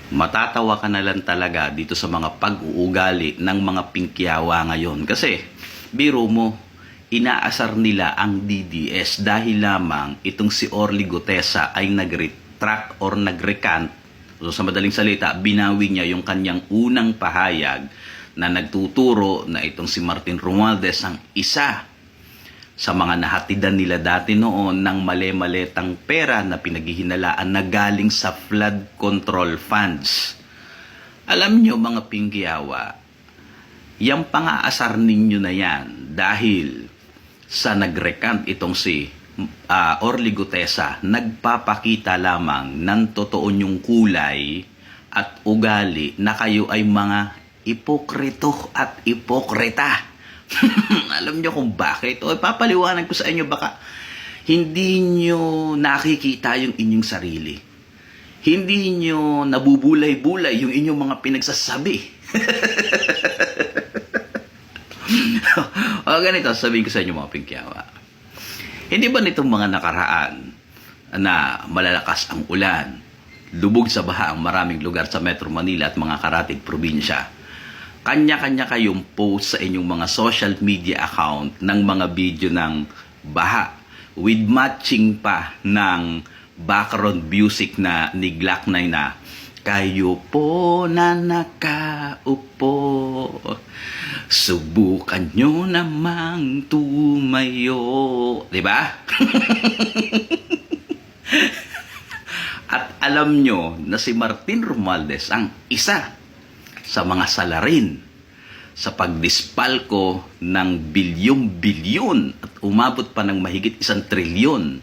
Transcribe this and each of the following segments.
Matatawa ka na lang talaga dito sa mga pag-uugali ng mga pingkiyawa ngayon. Kasi, biro mo, inaasar nila ang DDS dahil lamang itong si Orly Gutesa ay nag-retract or nag-recant. So, sa madaling salita, binawi niya yung kanyang unang pahayag na nagtuturo na itong si Martin Romualdez ang isa sa mga nahatidan nila dati noon ng mali-maletang pera na pinaghihinalaan na galing sa flood control funds. Alam nyo mga pinggiyawa, yung pang-aasar ninyo na yan dahil sa nag-recant itong si Orly Gutesa, nagpapakita lamang ng totoo nyong kulay at ugali na kayo ay mga ipokrito at ipokrita. Alam nyo kung bakit? O papaliwanag ko sa inyo, baka hindi nyo nakikita yung inyong sarili. Hindi nyo nabubulay-bulay yung inyong mga pinagsasabi. O ganito, sabihin ko sa inyo mga pingkiyawa. Hindi ba nitong mga nakaraan na malalakas ang ulan, lubog sa baha ang maraming lugar sa Metro Manila at mga karatig probinsya, kanya-kanya kayong post sa inyong mga social media account ng mga video ng baha with matching pa ng background music na ni Glock 9 na kayo po na nakaupo, subukan nyo namang tumayo. Diba? At alam nyo na si Martin Romualdez ang isa sa mga salarin sa pagdispalko ng bilyong-bilyon at umabot pa ng mahigit 1 trilyon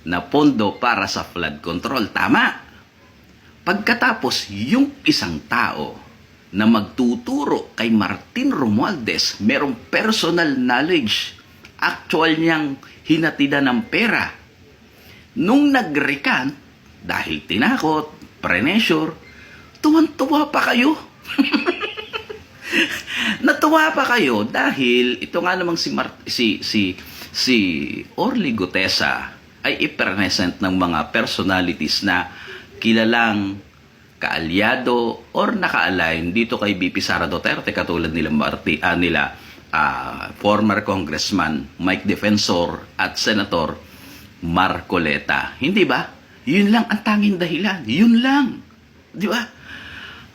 na pondo para sa flood control. Tama. Pagkatapos, yung isang tao na magtuturo kay Martin Romualdez, merong personal knowledge, actual niyang hinatida ng pera. Nung nag-recant, dahil tinakot, pressure, tuwan-tuwa pa kayo. Natuwa pa kayo dahil ito nga namang si Orly Gutesa ay i-present ng mga personalities na kilalang kaalyado or naka-align dito kay BP Sara Duterte, katulad nila former Congressman Mike Defensor at Senator Marcoleta. Hindi ba? Yun lang ang tanging dahilan. Yun lang. Di ba?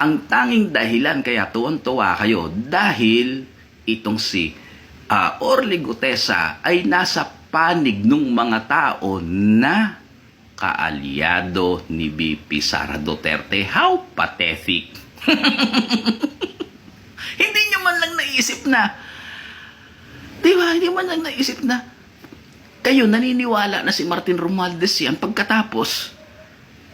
Ang tanging dahilan kaya tuwan-tuwa kayo dahil itong si Orly Gutesa ay nasa panig ng mga tao na kaalyado ni BP Sara Duterte. How pathetic! Hindi nyo man lang naisip na, di ba? Hindi man lang naisip na kayo naniniwala na si Martin Romualdez yan pagkatapos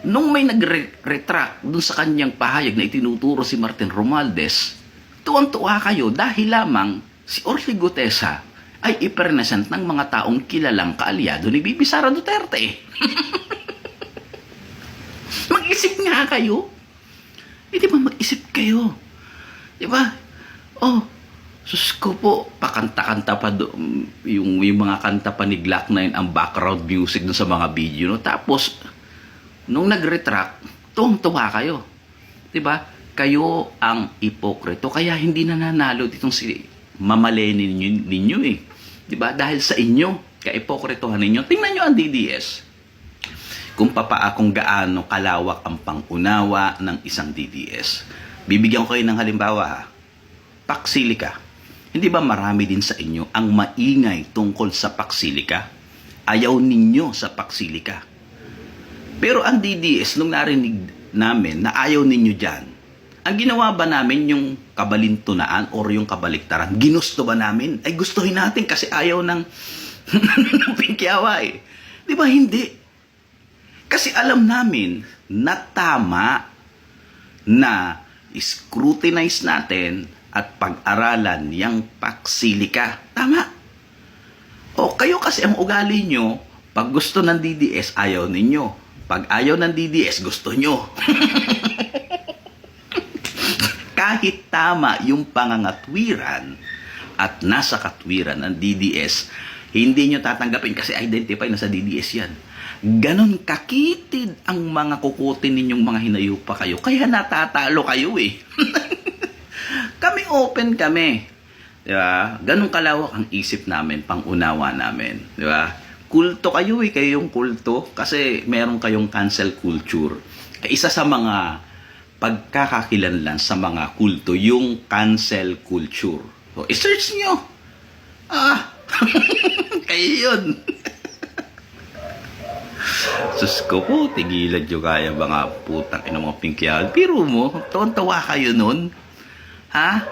nung may nag-retract dun sa kanyang pahayag na itinuturo si Martin Romualdez, tuwang-tuwa kayo dahil lamang si Orly Gutesa ay i-present ng mga taong kilalang kaalyado ni BP Sara Duterte. Mag-isip nga kayo. Di ba mag-isip kayo? Di ba? Oh, sus ko po, pakanta-kanta pa yung mga kanta pa ni Glock 9 ang background music dun sa mga video. No? Tapos, nung nag-retract, tuwang-tuwa kayo. Diba? Kayo ang ipokrito. Kaya hindi nananalo ditong si mamalenin ninyo eh. Diba? Dahil sa inyo, kaipokritohan ninyo. Tingnan nyo ang DDS. Kung gaano kalawak ang pangunawa ng isang DDS. Bibigyan ko kayo ng halimbawa ha. Paksilika. Hindi ba marami din sa inyo ang maingay tungkol sa paksilika? Ayaw ninyo sa paksilika. Pero ang DDS, nung narinig namin na ayaw ninyo dyan, ang ginawa ba namin yung kabalintunaan or yung kabaliktaran? Ginusto ba namin? Ay gustuhin natin kasi ayaw ng pingkiyawa eh. Di ba hindi? Kasi alam namin na tama na scrutinize natin at pag-aralan yung paksilika. Tama. O kayo kasi ang ugali nyo, pag gusto ng DDS, ayaw ninyo. Pag ayaw ng DDS, gusto nyo. Kahit tama yung pangangatwiran at nasa katwiran ng DDS, hindi nyo tatanggapin kasi identify na sa DDS yan. Ganon kakitid ang mga kukutin ninyong mga hinayupa kayo. Kaya natatalo kayo eh. Kami open kami. Di ba? Ganon kalawak ang isip namin, pangunawa namin. Di ba? Kulto kayo eh, kayo yung kulto. Kasi meron kayong cancel culture. Isa sa mga pagkakakilanlan sa mga kulto, yung cancel culture. So, i-search nyo. Kayo yun. Sus ko po, tigilan nyo kaya mga putang ina mga pingkyan. Pero mo, tawa kayo nun. Ha?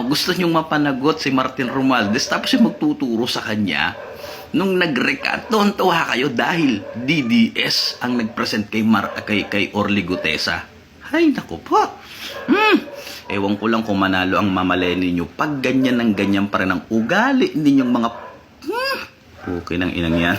Gusto nyong mapanagot si Martin Romualdez tapos yung magtuturo sa kanya nung nag-recant. Tawa kayo dahil DDS ang nag-present kay Orly Gutesa. Ay, naku po. Ewan ko lang kung manalo ang mamalayan ninyo pag ganyan ng ganyan pa rin ang ugali ninyong mga... Okay ng inang yan.